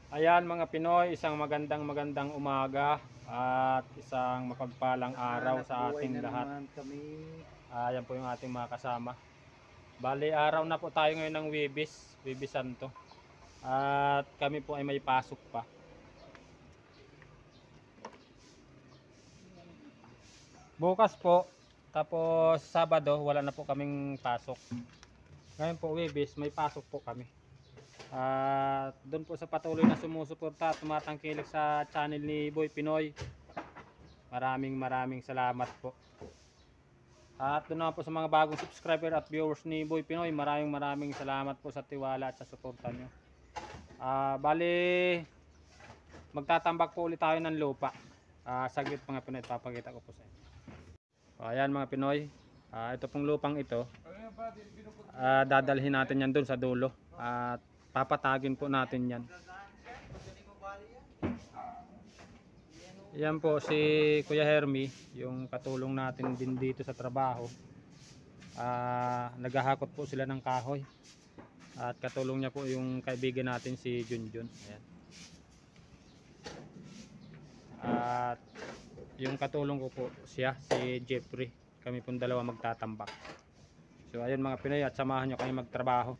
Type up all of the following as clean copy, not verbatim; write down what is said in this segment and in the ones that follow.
Ayan mga Pinoy, isang magandang umaga at isang mapagpalang araw sa ating lahat. Ayan po yung ating mga kasama. Bali araw na po tayo ngayon ng Webis Santo. At kami po ay may pasok pa. Bukas po, tapos Sabado wala na po kaming pasok. Ngayon po Webis may pasok po kami. At doon po sa patuloy na sumusuporta at tumatangkilik sa channel ni Boy Pinoy, maraming salamat po. At doon naman po sa mga bagong subscriber at viewers ni Boy Pinoy, maraming salamat po sa tiwala at sa suporta nyo. Bali magtatambak po ulit tayo ng lupa. Saglit mga Pinoy, papakita ko po sa inyo. Ayan mga Pinoy, ito pong lupang ito, dadalhin natin yan doon sa dulo at papatagin po natin yan. Yan po si Kuya Hermy, yung katulong natin din dito sa trabaho. Naghahakot po sila ng kahoy. At katulong niya po yung kaibigan natin si Junjun. Ayan. At yung katulong ko po siya, si Jeffrey. Kami pong dalawa magtatambak. So ayun mga Pinoy, at samahan nyo kami magtrabaho.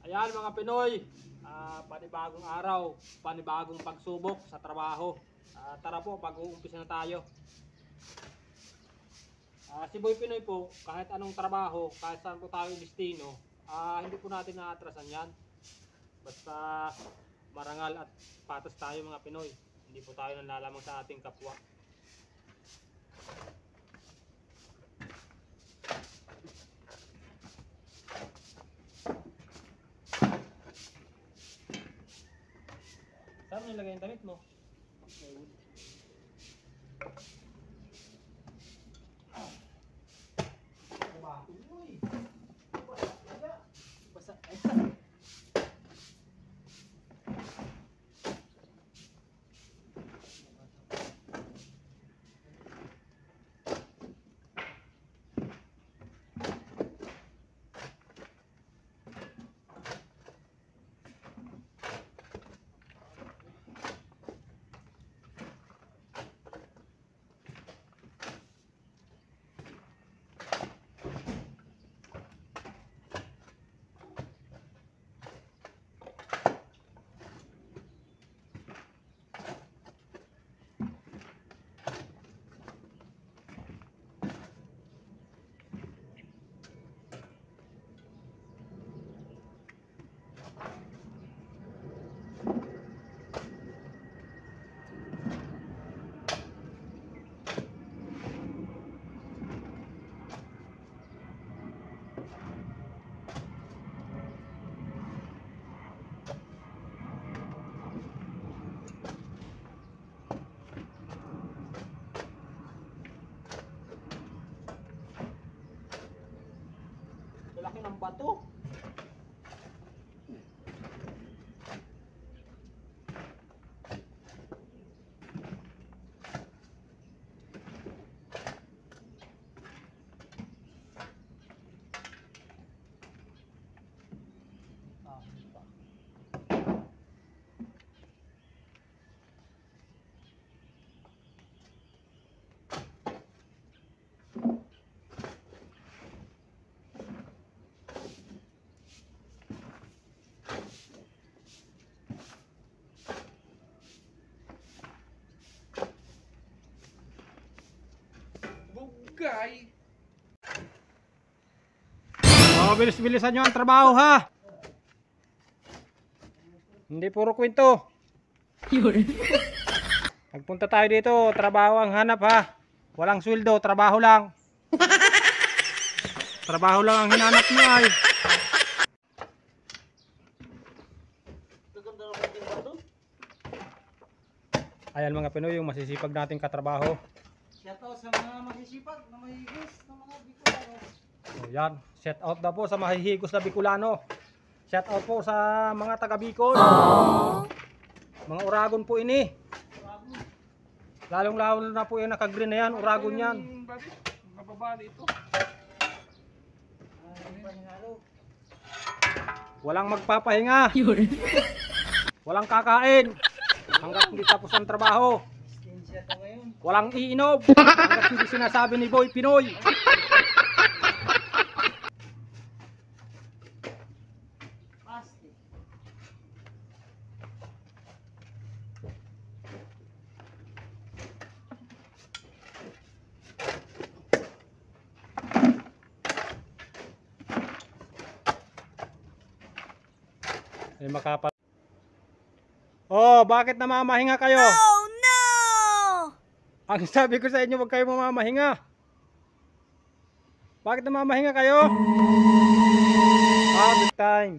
Ayan mga Pinoy, panibagong araw, panibagong pagsubok sa trabaho. Tara po, pag-uumpisa na tayo. Si Boy Pinoy po, kahit anong trabaho, kahit saan po tayo destino, hindi po natin naatrasan yan. Basta marangal at patas tayo mga Pinoy, hindi po tayo nanlalamang sa ating kapwa. Saan mo nilagay yung damit mo? Laki ng bato. Bugay. Bilis-bilisan nyo ang trabaho ha. Hindi puro kwento. Nagpunta tayo dito, trabaho ang hanap ha. Walang sweldo, trabaho lang. Trabaho lang ang hinanap niya ay. Ayan mga Pinoy, yung masisipag nating katrabaho. Shout out sa mga masisipag na mahigis ng mga Bicolano. So, yan. Shout out daw po sa mahihigos na Bicolano. Shout out po sa mga taga Bicol. Mga Uragon po ini. Lalong-lalo na po yung naka-green na yan, Uragon yan. Mababali ito. Walang magpapahinga. Walang kakain. Hanggat hindi tapos ang trabaho. Stensya to ngayon. Walang iinom. Hanggat hindi sinasabi ni Boy Pinoy. Pasti. Ay makapal. Oh, bakit namamahinga kayo? Oh no! Ang sabi ko sa inyo, huwag kayo mamamahinga. Bakit namamahinga kayo? Break time.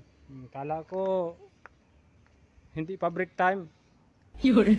Kala ko hindi pa break time. Yun.